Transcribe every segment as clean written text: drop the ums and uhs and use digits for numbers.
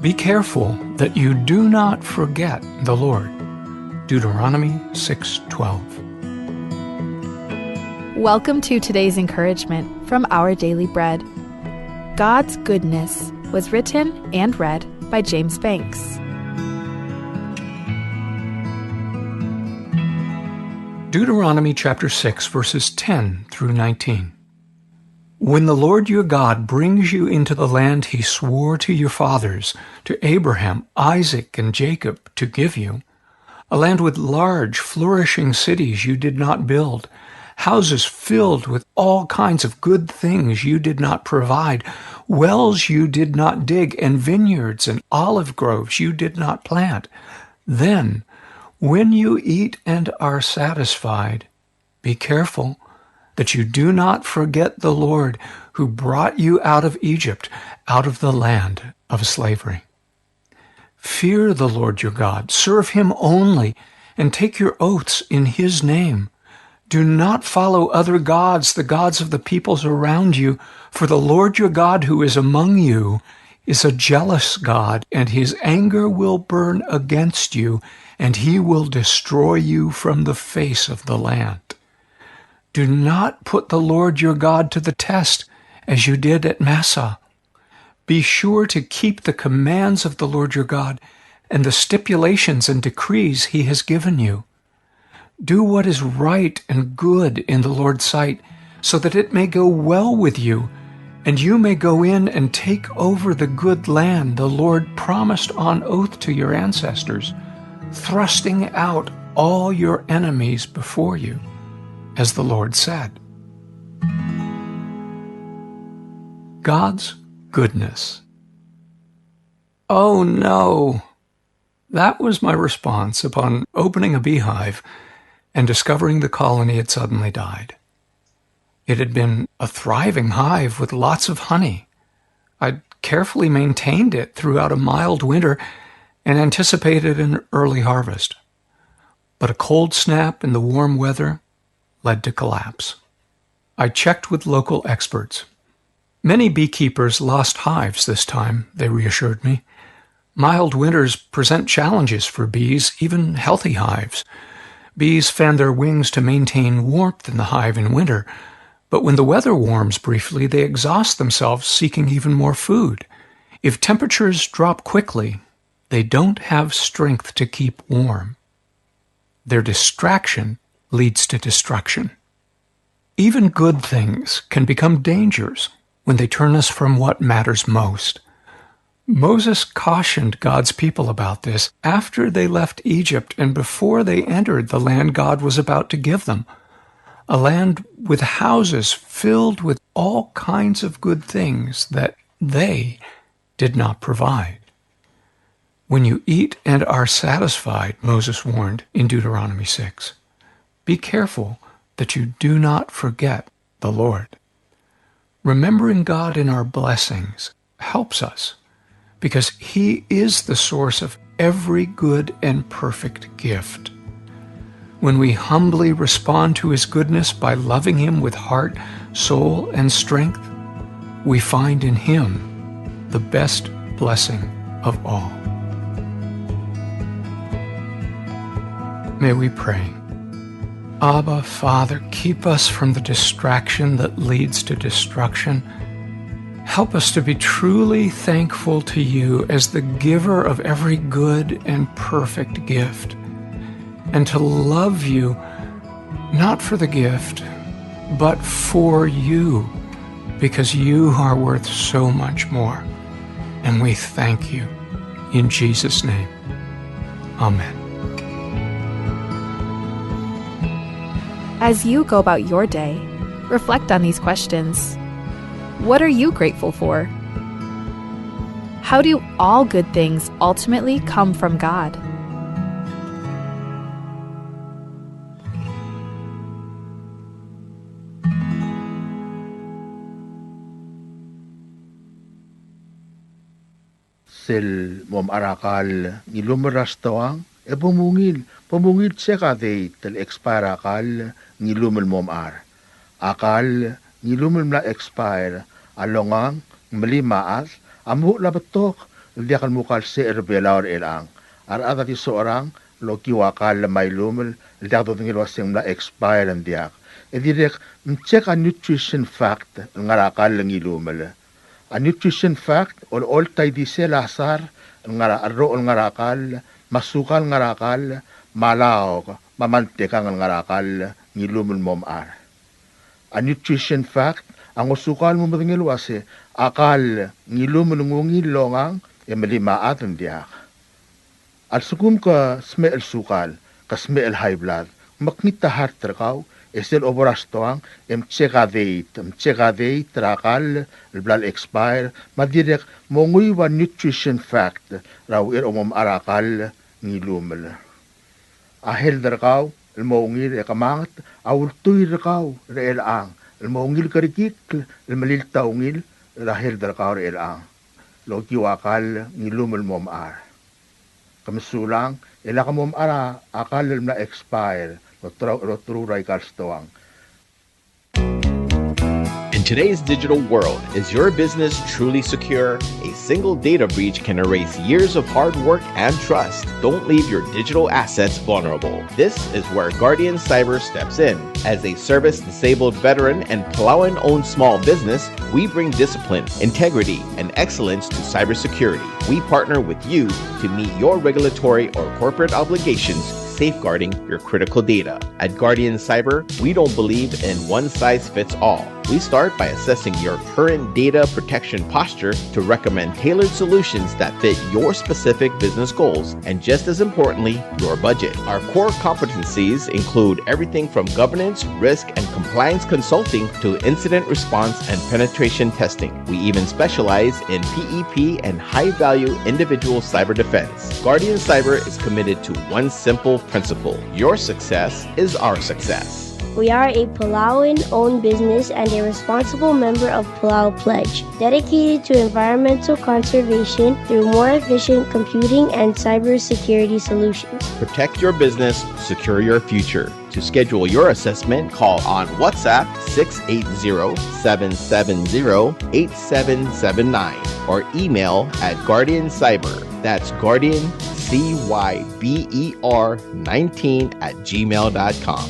Be careful that you do not forget the Lord. Deuteronomy 6:12. Welcome to today's encouragement from Our Daily Bread. God's Goodness was written and read by James Banks. Deuteronomy chapter 6, verses 10 through 19. When the Lord your God brings you into the land he swore to your fathers, to Abraham, Isaac, and Jacob, to give you, a land with large, flourishing cities you did not build, houses filled with all kinds of good things you did not provide, wells you did not dig, and vineyards and olive groves you did not plant, then, when you eat and are satisfied, be careful that you do not forget the Lord who brought you out of Egypt, out of the land of slavery. Fear the Lord your God, serve him only, and take your oaths in his name. Do not follow other gods, the gods of the peoples around you, for the Lord your God who is among you is a jealous God, and his anger will burn against you, and he will destroy you from the face of the land. Do not put the Lord your God to the test, as you did at Massah. Be sure to keep the commands of the Lord your God and the stipulations and decrees he has given you. Do what is right and good in the Lord's sight, so that it may go well with you, and you may go in and take over the good land the Lord promised on oath to your ancestors, thrusting out all your enemies before you, as the Lord said. God's goodness. Oh no! That was my response upon opening a beehive and discovering the colony had suddenly died. It had been a thriving hive with lots of honey. I'd carefully maintained it throughout a mild winter and anticipated an early harvest. But a cold snap in the warm weather led to collapse. I checked with local experts. Many beekeepers lost hives this time, they reassured me. Mild winters present challenges for bees, even healthy hives. Bees fan their wings to maintain warmth in the hive in winter, but when the weather warms briefly, they exhaust themselves seeking even more food. If temperatures drop quickly, they don't have strength to keep warm. Their distraction leads to destruction. Even good things can become dangers when they turn us from what matters most. Moses cautioned God's people about this after they left Egypt and before they entered the land God was about to give them, a land with houses filled with all kinds of good things that they did not provide. When you eat and are satisfied, Moses warned in Deuteronomy 6, be careful that you do not forget the Lord. Remembering God in our blessings helps us because he is the source of every good and perfect gift. When we humbly respond to his goodness by loving him with heart, soul, and strength, we find in him the best blessing of all. May we pray. Abba, Father, keep us from the distraction that leads to destruction. Help us to be truly thankful to you as the giver of every good and perfect gift, and to love you not for the gift, but for you, because you are worth so much more. And we thank you. In Jesus' name, amen. As you go about your day, reflect on these questions. What are you grateful for? How do all good things ultimately come from God? Sel mom arakal nilumeras tawang pumungil sekade tel expire akal nilumel mom ar. Akal nilumel na expire alongang melimaas amu labetok Liakan mukal se erbelaur elang. Ada ti seorang lo kiwakal may lumel liak do ngil waseng la expire ang diak. Direk check a nutrition fact ngarakal ngilumel. A nutrition fact all tay di se lasar ngaro ngarakal masukal ngarakal malaw mamantekang ngarakal ngilumel momar. A nutrition fact ang usukal mo ngil wase akal ngilumel ngungil longang malimaat ang diak. Al sukum ka smell sukal, ka smell high blood, maknita heart trakaw, esel oborastoang, cheka date, trakal, blood expire, madirek monguy wa nutrition fact, raw omom arakal, ngilumel. Ahel trakaw, ilmongil ekamangat, awultuy trakaw, reelang, ilmongil karikik, ilmaliltaungil, rahel trakaw reelang. Logi wakal, ngilumel momar. Kamisulang, ila ka mong ara, akal na expire, no true raikal stoang. In today's digital world, is your business truly secure? A single data breach can erase years of hard work and trust. Don't leave your digital assets vulnerable. This is where Guardian Cyber steps in. As a service-disabled veteran and Palauan-owned small business, we bring discipline, integrity, and excellence to cybersecurity. We partner with you to meet your regulatory or corporate obligations, safeguarding your critical data. At Guardian Cyber, we don't believe in one-size-fits-all. We start by assessing your current data protection posture to recommend tailored solutions that fit your specific business goals and, just as importantly, your budget. Our core competencies include everything from governance, risk, and compliance consulting to incident response and penetration testing. We even specialize in PEP and high-value individual cyber defense. Guardian Cyber is committed to one simple principle: your success is our success. We are a Palauan-owned business and a responsible member of Palau Pledge, dedicated to environmental conservation through more efficient computing and cybersecurity solutions. Protect your business, secure your future. To schedule your assessment, call on WhatsApp 680-770-8779 or email at Guardian Cyber. That's Guardian, CYBER 19@gmail.com.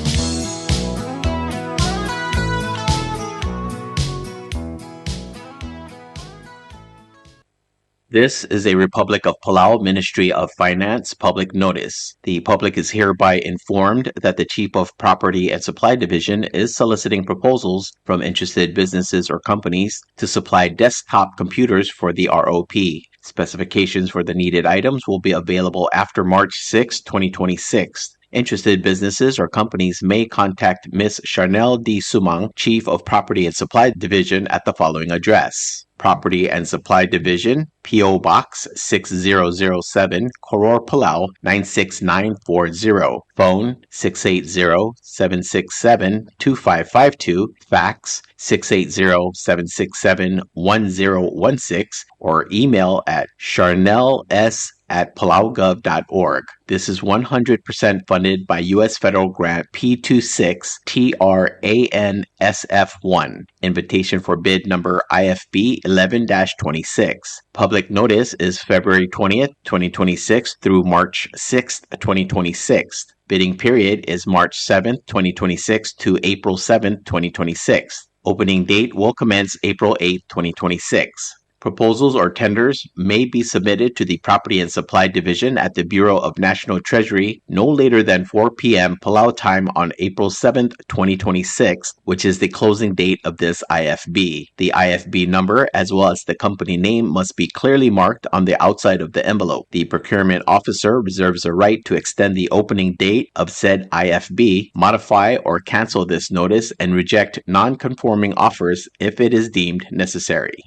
This is a Republic of Palau Ministry of Finance public notice. The public is hereby informed that the Chief of Property and Supply Division is soliciting proposals from interested businesses or companies to supply desktop computers for the ROP. Specifications for the needed items will be available after March 6, 2026. Interested businesses or companies may contact Ms. Charnel D. Sumang, Chief of Property and Supply Division, at the following address: Property and Supply Division, P.O. Box 6007, Koror, Palau 96940. Phone 680-767-2552. Fax 680-767-1016 or email at charnels@palaugov.org. This is 100% funded by U.S. Federal Grant P26 TRANSF1. Invitation for bid number IFB 11-26. Public notice is February 20th, 2026 through March 6th, 2026. Bidding period is March 7th, 2026 to April 7th, 2026. Opening date will commence April 8th, 2026. Proposals or tenders may be submitted to the Property and Supply Division at the Bureau of National Treasury no later than 4 p.m. Palau time on April 7th, 2026, which is the closing date of this IFB. The IFB number as well as the company name must be clearly marked on the outside of the envelope. The procurement officer reserves the right to extend the opening date of said IFB, modify or cancel this notice, and reject non-conforming offers if it is deemed necessary.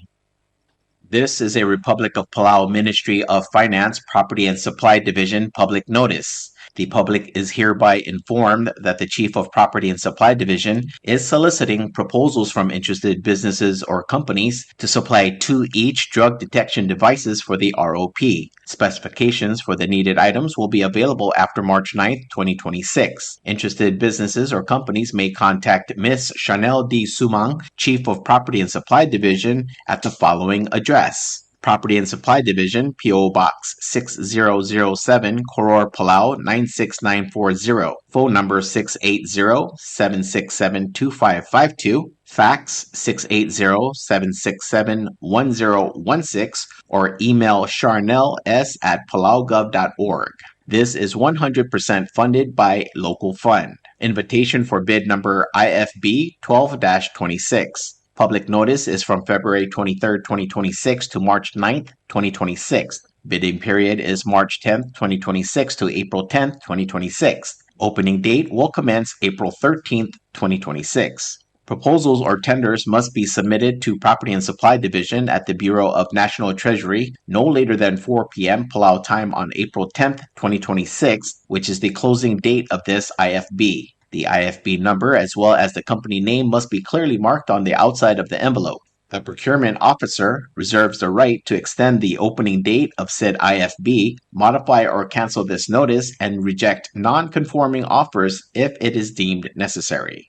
This is a Republic of Palau Ministry of Finance, Property and Supply Division public notice. The public is hereby informed that the Chief of Property and Supply Division is soliciting proposals from interested businesses or companies to supply 2 each drug detection devices for the ROP. Specifications for the needed items will be available after March 9th, 2026. Interested businesses or companies may contact Ms. Chanel D. Sumang, Chief of Property and Supply Division, at the following address: Property and Supply Division, P.O. Box 6007, Koror, Palau 96940. Phone number 680-767-2552. Fax 680-767-1016 or email charnels@palaugov.org. This is 100% funded by local fund. Invitation for bid number IFB 12-26. Public notice is from February 23, 2026 to March 9, 2026. Bidding period is March 10, 2026 to April 10, 2026. Opening date will commence April 13, 2026. Proposals or tenders must be submitted to Property and Supply Division at the Bureau of National Treasury no later than 4 p.m. Palau time on April 10, 2026, which is the closing date of this IFB. The IFB number as well as the company name must be clearly marked on the outside of the envelope. The procurement officer reserves the right to extend the opening date of said IFB, modify or cancel this notice, and reject non-conforming offers if it is deemed necessary.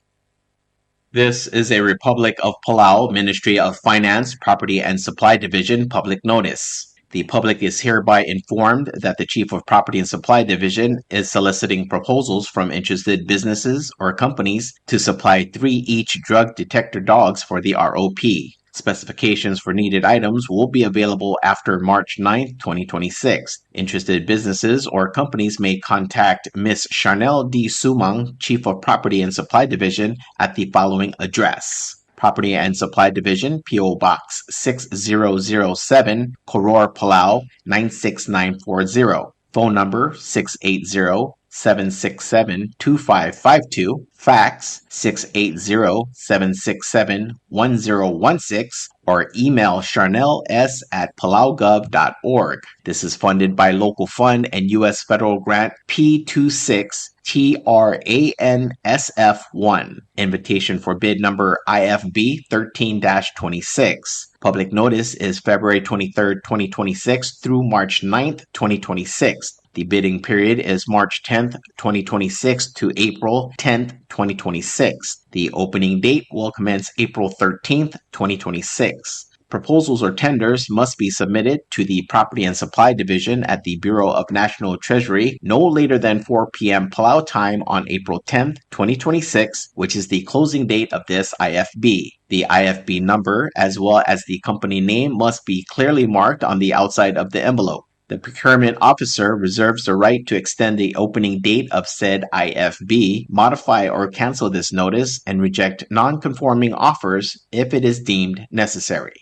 This is a Republic of Palau Ministry of Finance, Property and Supply Division public notice. The public is hereby informed that the Chief of Property and Supply Division is soliciting proposals from interested businesses or companies to supply 3 each drug detector dogs for the ROP. Specifications for needed items will be available after March 9, 2026. Interested businesses or companies may contact Ms. Charnel D. Sumang, Chief of Property and Supply Division, at the following address. Property and Supply Division, P.O. Box 6007, Koror, Palau 96940. Phone number 680-767-2552. Fax 680-767-1016 or email charnels@palaugov.org. This is funded by local fund and U.S. federal grant P26 TRANSF1. Invitation for bid number IFB 13-26. Public notice is February 23, 2026 through March 9, 2026. The bidding period is March 10, 2026 to April 10, 2026. The opening date will commence April 13, 2026. Proposals or tenders must be submitted to the Property and Supply Division at the Bureau of National Treasury no later than 4 p.m. Palau time on April 10, 2026, which is the closing date of this IFB. The IFB number as well as the company name must be clearly marked on the outside of the envelope. The procurement officer reserves the right to extend the opening date of said IFB, modify or cancel this notice, and reject non-conforming offers if it is deemed necessary.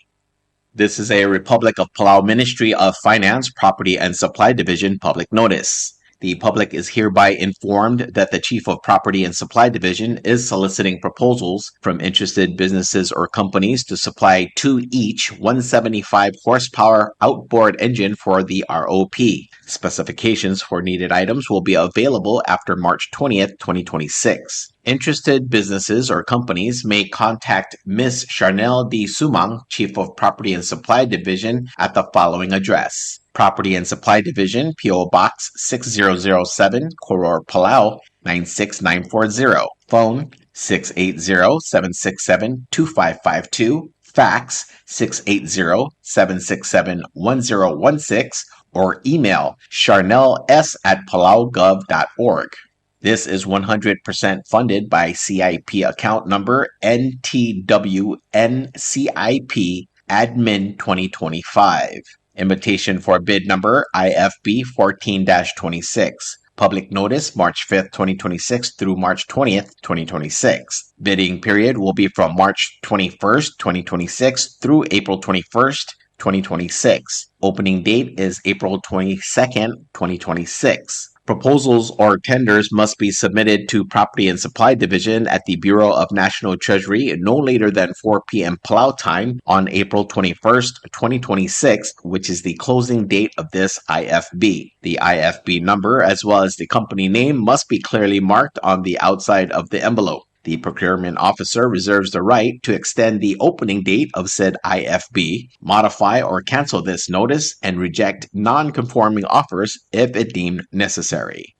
This is a Republic of Palau Ministry of Finance, Property and Supply Division public notice. The public is hereby informed that the Chief of Property and Supply Division is soliciting proposals from interested businesses or companies to supply 2 each 175 horsepower outboard engine for the ROP. Specifications for needed items will be available after March 20th, 2026. Interested businesses or companies may contact Ms. Charnel D. Sumang, Chief of Property and Supply Division, at the following address. Property and Supply Division, P.O. Box 6007, Koror, Palau 96940. Phone 680-767-2552. Fax 680-767-1016 or email charnels@palaugov.org. This is 100% funded by CIP account number NTWNCIP Admin 2025. Invitation for bid number IFB 14-26. Public notice March 5th, 2026 through March 20th, 2026. Bidding period will be from March 21st, 2026 through April 21st, 2026. Opening date is April 22nd, 2026. Proposals or tenders must be submitted to Property and Supply Division at the Bureau of National Treasury no later than 4 p.m. Palau time on April 21st, 2026, which is the closing date of this IFB. The IFB number as well as the company name must be clearly marked on the outside of the envelope. The procurement officer reserves the right to extend the opening date of said IFB, modify or cancel this notice, and reject non-conforming offers if it deemed necessary.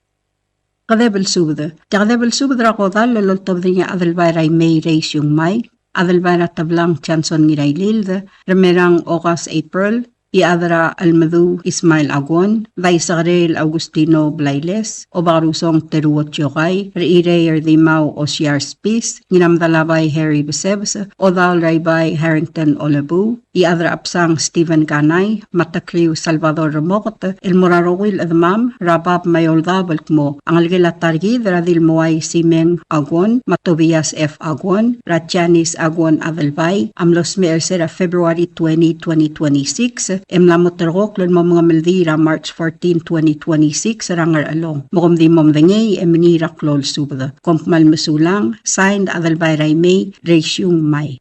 Kadebel subde rakodal loltobdinya adelbairai may race yung mai, adelbaira tablang chanson ngirai lilde, remerang okas April, Iadra Almadu Ismail Agon, Vaisarel Augustino Blailes, Obarusong Teruot Yokay, Reire Erdimau Osiar Spis, Ninamdalabay Harry Besebs, Odal Raybay Harrington Olebu, Iadra Apsang Stephen Ganay, Matakliw Salvador Ramokot, El Morarowil Admam, Rabab Mayoldabal Mo, Angalgela Targid Radil Moay Simeng Agon, Matobias F. Agon, Ratchanis Agon Adelbay, Amlos Mersera February 20, 2026, Emlamoterok lon mga Meldira March 14, 2026, Rangar Along. Mokomdi Momdengay, Eminira Klol Subda. Kompmal Masulang, signed Adelbay Raymay, Reisyung May.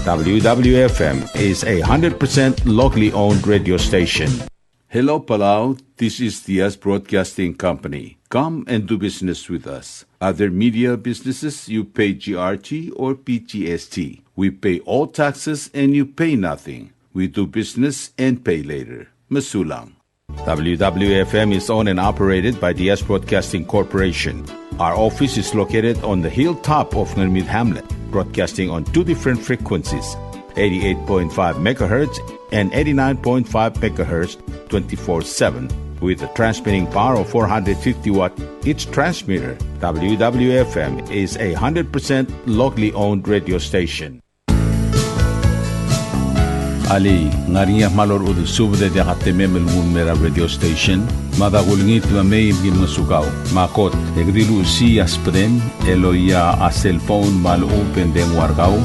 WWFM is a 100% locally owned radio station. Hello, Palau. This is Diaz Broadcasting Company. Come and do business with us. Other media businesses, you pay GRT or PGST. We pay all taxes and you pay nothing. We do business and pay later. Masulang. WWFM is owned and operated by Diaz Broadcasting Corporation. Our office is located on the hilltop of Nurmid Hamlet, broadcasting on two different frequencies, 88.5 megahertz and 89.5 megahertz 24/7, with a transmitting power of 450 watt each transmitter. WWFM is a 100% locally owned radio station. Ali, ngariya malor udu subde de hatemem el mera radio station. Madagulngit mamay bin masukaw. Makot, egdilu si aspren, eloya a cellphone mal open den wargaw.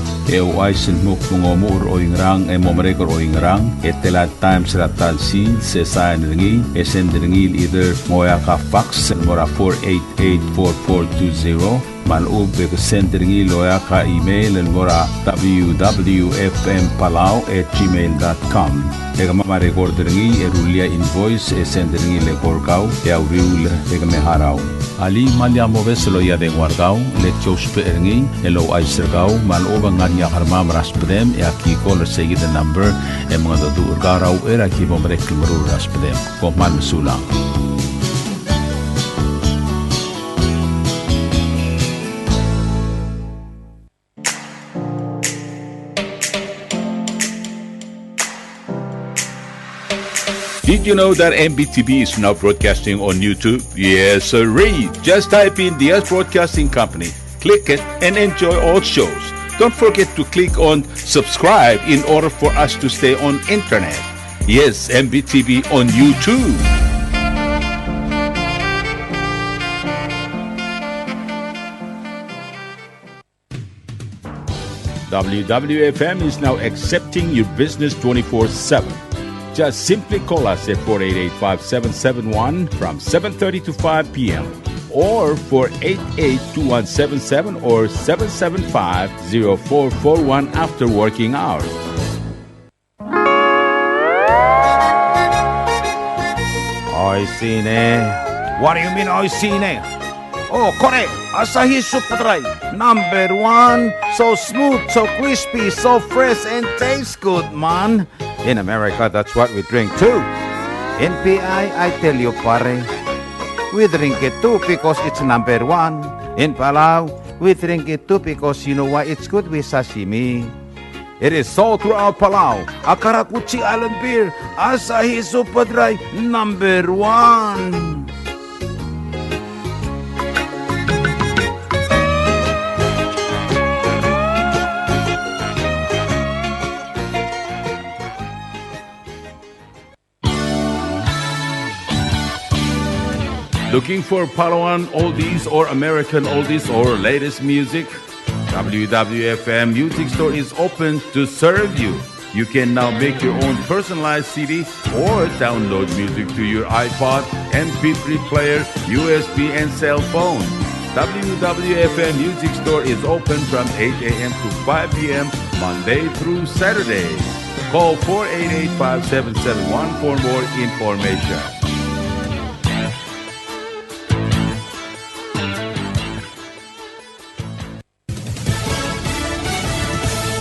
Aisen muk mungomur o ingrang e momrekor o ingrang. Etela times ratal si se sain ringi. Esen ringil either moya ka fax mora 4884420. Malub ke sender ngi loya ka email el mora www.fmpalau@gmail.com. Ega mama recorder ngi erulia invoice e sender ngi le korkau e auriul ega me harau. Ali malya moves loya de wargau le chospe ngi elo aisergau maloba nganya harma raspedem e aki call seguir the number e mga do urgarau era ki bomrek mru raspedem ko man sulang. Did you know that MBTV is now broadcasting on YouTube? Yes, sirree. Just type in Diaz Broadcasting Company, click it, and enjoy all shows. Don't forget to click on subscribe in order for us to stay on internet. Yes, MBTV on YouTube. WWFM is now accepting your business 24/7. Just simply call us at 488-5771 from 7:30 to 5 p.m. or 488-2177 or 775-0441 after working hours. Oi, Sine. What do you mean, oi, Sine? Oh, correct. Asahi Super Dry. Number 1. So smooth, so crispy, so fresh, and tastes good, man. In America, that's what we drink too. In PI, I tell you, pare, we drink it too because it's number 1. In Palau, we drink it too because you know why it's good with sashimi. It is sold throughout Palau. Akarakuchi Island beer, Asahi Super Dry, number 1. Looking for Palauan oldies or American oldies or latest music? WWFM Music Store is open to serve you. You can now make your own personalized CD or download music to your iPod, MP3 player, USB, and cell phone. WWFM Music Store is open from 8 a.m. to 5 p.m. Monday through Saturday. Call 488-5771 for more information.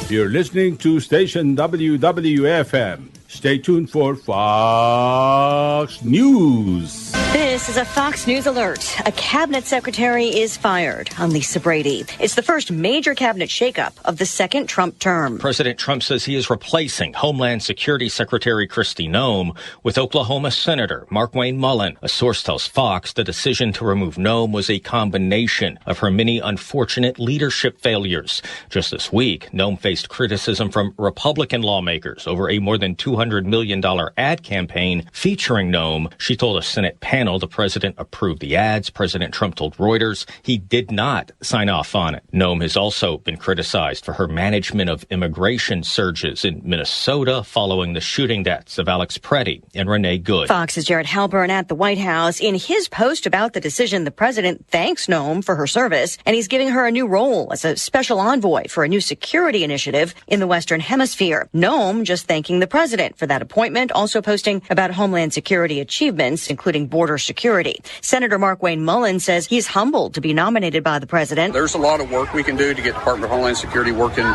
You're listening to station WWFM. Stay tuned for Fox News. This is a Fox News alert. A cabinet secretary is fired on Lisa Brady. It's the first major cabinet shakeup of the second Trump term. President Trump says he is replacing Homeland Security Secretary Kristi Noem with Oklahoma Senator Markwayne Mullin. A source tells Fox the decision to remove Noem was a combination of her many unfortunate leadership failures. Just this week, Noem faced criticism from Republican lawmakers over a more than $200 million ad campaign featuring Noem. She told a Senate panel the president approved the ads. President Trump told Reuters he did not sign off on it. Noem has also been criticized for her management of immigration surges in Minnesota following the shooting deaths of Alex Preddy and Renee Good. Fox's Jared Halpern at the White House. In his post about the decision, the president thanks Noem for her service, and he's giving her a new role as a special envoy for a new security initiative in the Western Hemisphere. Noem just thanking the president for that appointment, also posting about Homeland Security achievements, including border security. Senator Markwayne Mullin says he's humbled to be nominated by the president. There's a lot of work we can do to get Department of Homeland Security working,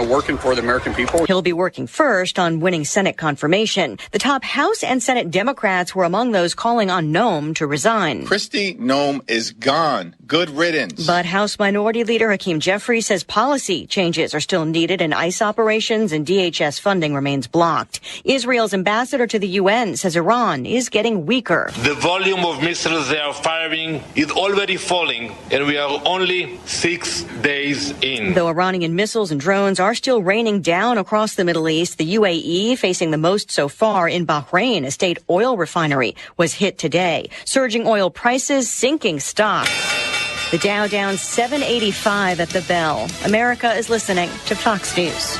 working for the American people. He'll be working first on winning Senate confirmation. The top House and Senate Democrats were among those calling on Noem to resign. Kristi Noem is gone. Good riddance. But House Minority Leader Hakeem Jeffries says policy changes are still needed in ICE operations and DHS funding remains blocked. Israel's ambassador to the UN says Iran is getting weaker. The volume of missiles they are firing is already falling, and we are only 6 days in. Though Iranian missiles and drones are still raining down across the Middle East, the UAE facing the most so far. In Bahrain, a state oil refinery was hit today. Surging oil prices, sinking stocks. The Dow down 785 at the bell. America is listening to Fox News.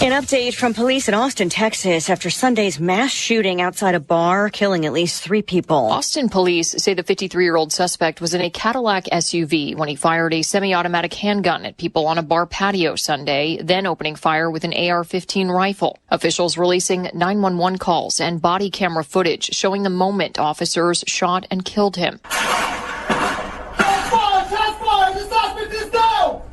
An update from police in Austin, Texas, after Sunday's mass shooting outside a bar, killing at least 3 people. Austin police say the 53-year-old suspect was in a Cadillac SUV when he fired a semi-automatic handgun at people on a bar patio Sunday, then opening fire with an AR-15 rifle. Officials releasing 911 calls and body camera footage showing the moment officers shot and killed him.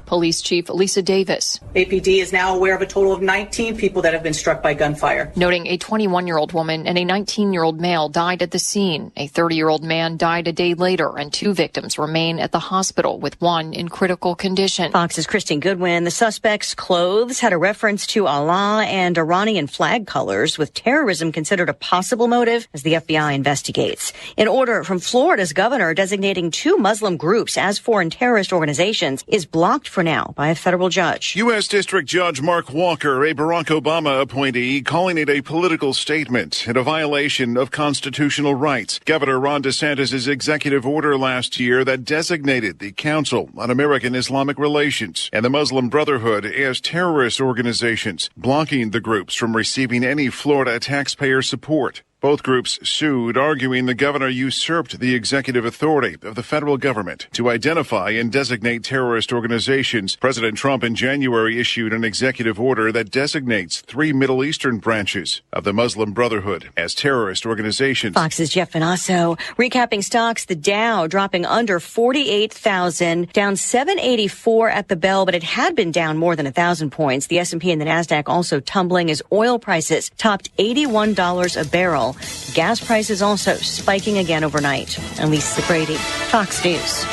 Police Chief Lisa Davis. APD is now aware of a total of 19 people that have been struck by gunfire. Noting a 21-year-old woman and a 19-year-old male died at the scene. A 30-year-old man died a day later, and 2 victims remain at the hospital, with 1 in critical condition. Fox's Christine Goodwin. The suspect's clothes had a reference to Allah and Iranian flag colors, with terrorism considered a possible motive as the FBI investigates. An order from Florida's governor designating 2 Muslim groups as foreign terrorist organizations is blocked for now by a federal judge. U.S. District Judge Mark Walker, a Barack Obama appointee, calling it a political statement and a violation of constitutional rights. Governor Ron DeSantis' executive order last year that designated the Council on American Islamic Relations and the Muslim Brotherhood as terrorist organizations, blocking the groups from receiving any Florida taxpayer support. Both groups sued, arguing the governor usurped the executive authority of the federal government to identify and designate terrorist organizations. President Trump in January issued an executive order that designates 3 Middle Eastern branches of the Muslim Brotherhood as terrorist organizations. Fox's Jeff Vanasso. Recapping stocks, the Dow dropping under 48,000, down 784 at the bell, but it had been down more than 1,000 points. The S&P and the NASDAQ also tumbling as oil prices topped $81 a barrel. Gas prices also spiking again overnight. I'm Lisa Brady, Fox News.